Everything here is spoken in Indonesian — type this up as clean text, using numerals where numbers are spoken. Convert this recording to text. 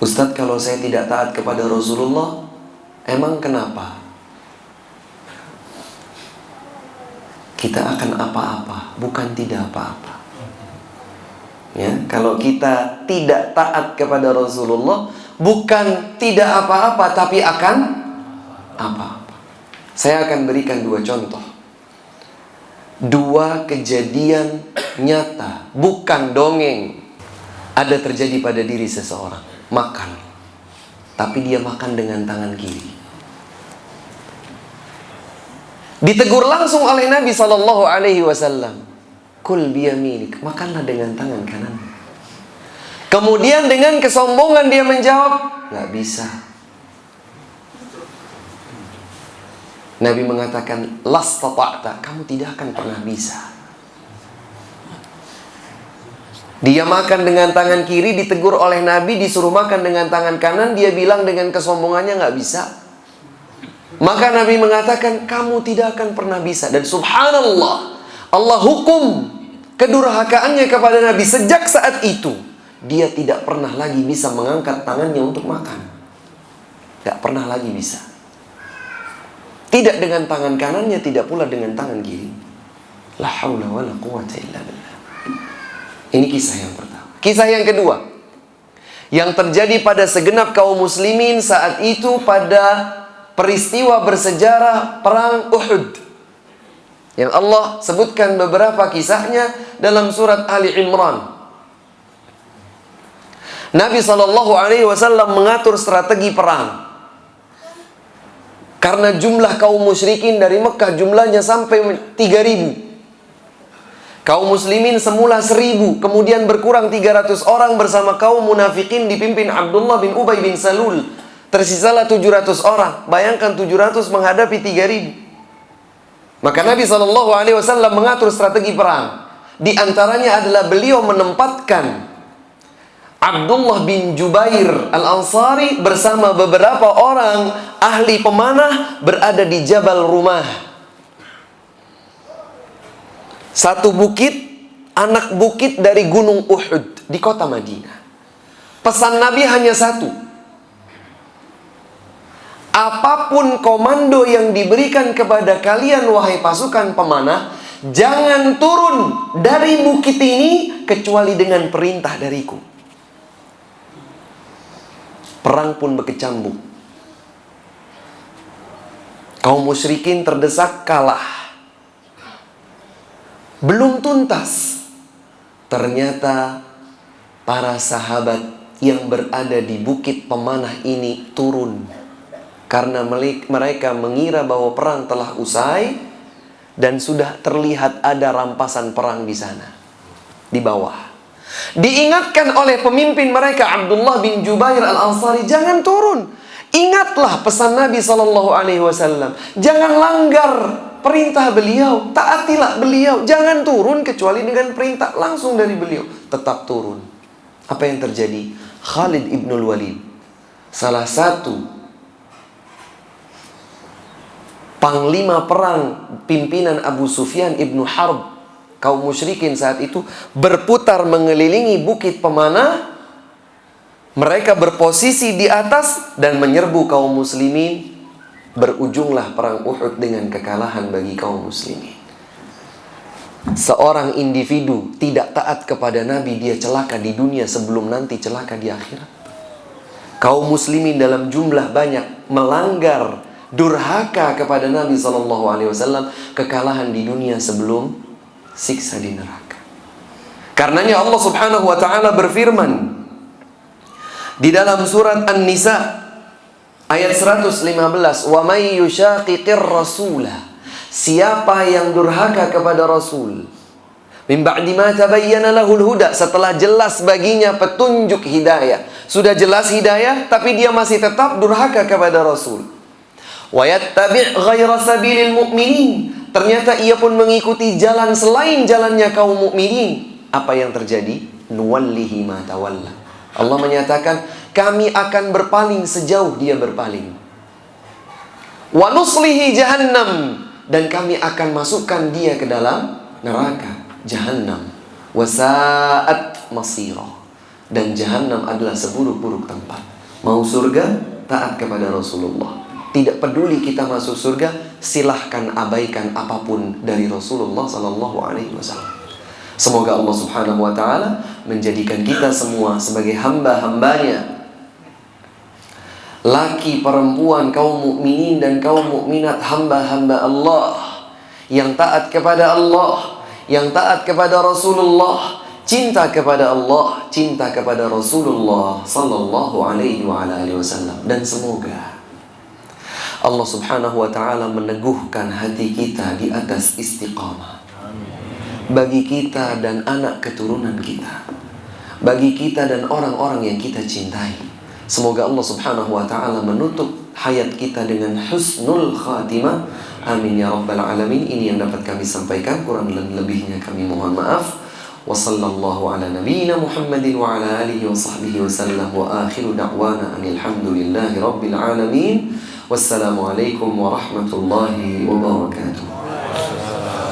Ustadz, kalau saya tidak taat kepada Rasulullah, emang kenapa? Kita akan apa-apa, bukan tidak apa-apa. Ya, kalau kita tidak taat kepada Rasulullah, bukan tidak apa-apa, tapi akan apa-apa. Saya akan berikan dua contoh. Dua kejadian nyata, bukan dongeng. Ada terjadi pada diri seseorang. Makan, tapi dia makan dengan tangan kiri. Ditegur langsung oleh Nabi SAW. Kul biyaminik, makanlah dengan tangan kanan. Kemudian dengan kesombongan dia menjawab, nggak bisa. Nabi mengatakan, lastata'ta, kamu tidak akan pernah bisa. Dia makan dengan tangan kiri, ditegur oleh Nabi, disuruh makan dengan tangan kanan, dia bilang dengan kesombongannya nggak bisa. Maka Nabi mengatakan, kamu tidak akan pernah bisa. Dan subhanallah, Allah hukum kedurhakaannya kepada Nabi. Sejak saat itu, dia tidak pernah lagi bisa mengangkat tangannya untuk makan. Tidak pernah lagi bisa. Tidak dengan tangan kanannya, tidak pula dengan tangan kiri. La haula wa la quwata illa billah. Ini kisah yang pertama. Kisah yang kedua, yang terjadi pada segenap kaum muslimin saat itu pada peristiwa bersejarah perang Uhud, yang Allah sebutkan beberapa kisahnya dalam surat Ali Imran. Nabi SAW mengatur strategi perang. Karena jumlah kaum musyrikin dari Mekah jumlahnya sampai 3.000. Kaum muslimin semula 1.000, kemudian berkurang 300 orang bersama kaum munafikin dipimpin Abdullah bin Ubay bin Salul. Tersisalah 700 orang. Bayangkan 700 menghadapi 3.000. Maka Nabi SAW mengatur strategi perang. Di antaranya adalah beliau menempatkan Abdullah bin Jubair Al-Ansari bersama beberapa orang ahli pemanah berada di Jabal Rumah. Satu bukit, anak bukit dari gunung Uhud di kota Madinah. Pesan Nabi hanya satu. Apapun komando yang diberikan kepada kalian wahai pasukan pemanah, jangan turun dari bukit ini kecuali dengan perintah dariku. Perang pun berkecambuk. Kaum musyrikin terdesak kalah. Belum tuntas, ternyata para sahabat yang berada di bukit pemanah ini turun. Karena mereka mengira bahwa perang telah usai dan sudah terlihat ada rampasan perang di sana, di bawah. Diingatkan oleh pemimpin mereka Abdullah bin Jubair Al-Ansari, jangan turun. Ingatlah pesan Nabi SAW. Jangan langgar perintah beliau, taatilah beliau. Jangan turun kecuali dengan perintah langsung dari beliau. Tetap turun. Apa yang terjadi? Khalid ibnul Walid, salah satu panglima perang pimpinan Abu Sufyan ibnu Harb, kaum musyrikin saat itu, berputar mengelilingi bukit pemanah. Mereka berposisi di atas dan menyerbu kaum muslimin. Berujunglah perang Uhud dengan kekalahan bagi kaum muslimin. Seorang individu tidak taat kepada Nabi, dia celaka di dunia sebelum nanti celaka di akhirat. Kaum muslimin dalam jumlah banyak melanggar, durhaka kepada Nabi SAW, kekalahan di dunia sebelum siksa di neraka. Karenanya Allah Subhanahu wa taala berfirman di dalam surat An-Nisa ayat 115, "Wa may yushaqiqir rasulah", siapa yang durhaka kepada Rasul, min ba'di ma tabayyana lahul huda, setelah jelas baginya petunjuk hidayah. Sudah jelas hidayah tapi dia masih tetap durhaka kepada Rasul. Wa yattabi' ghaira sabilil mu'minin, ternyata ia pun mengikuti jalan selain jalannya kaum mukminin. Apa yang terjadi? Nuwallihi ma tawalla. Allah menyatakan, kami akan berpaling sejauh dia berpaling. Wa nuslihi jahannam, dan kami akan masukkan dia ke dalam neraka jahannam. Wa sa'at masira, dan jahannam adalah seburuk-buruk tempat. Mau surga, taat kepada Rasulullah. Tidak peduli kita masuk surga, silahkan abaikan apapun dari Rasulullah Sallallahu Alaihi Wasallam. Semoga Allah Subhanahu Wa Taala menjadikan kita semua sebagai hamba-hambanya, laki, perempuan, kaum mukminin dan kaum mukminat, hamba-hamba Allah yang taat kepada Allah, yang taat kepada Rasulullah, cinta kepada Allah, cinta kepada Rasulullah Sallallahu Alaihi Wasallam. Dan semoga Allah Subhanahu Wa Taala meneguhkan hati kita di atas istiqamah, bagi kita dan anak keturunan kita, bagi kita dan orang-orang yang kita cintai. Semoga Allah Subhanahu Wa Taala menutup hayat kita dengan husnul khatimah. Amin ya rabbal alamin. Ini yang dapat kami sampaikan, kurang dan lebihnya kami mohon maaf. Wa sallallahu ala nabiyyina Muhammadin wa ala alihi wa sahbihi wa sallam. Wa akhiru da'wana anil hamdulillahi rabbil alamin. Wassalamualaikum warahmatullahi wabarakatuh.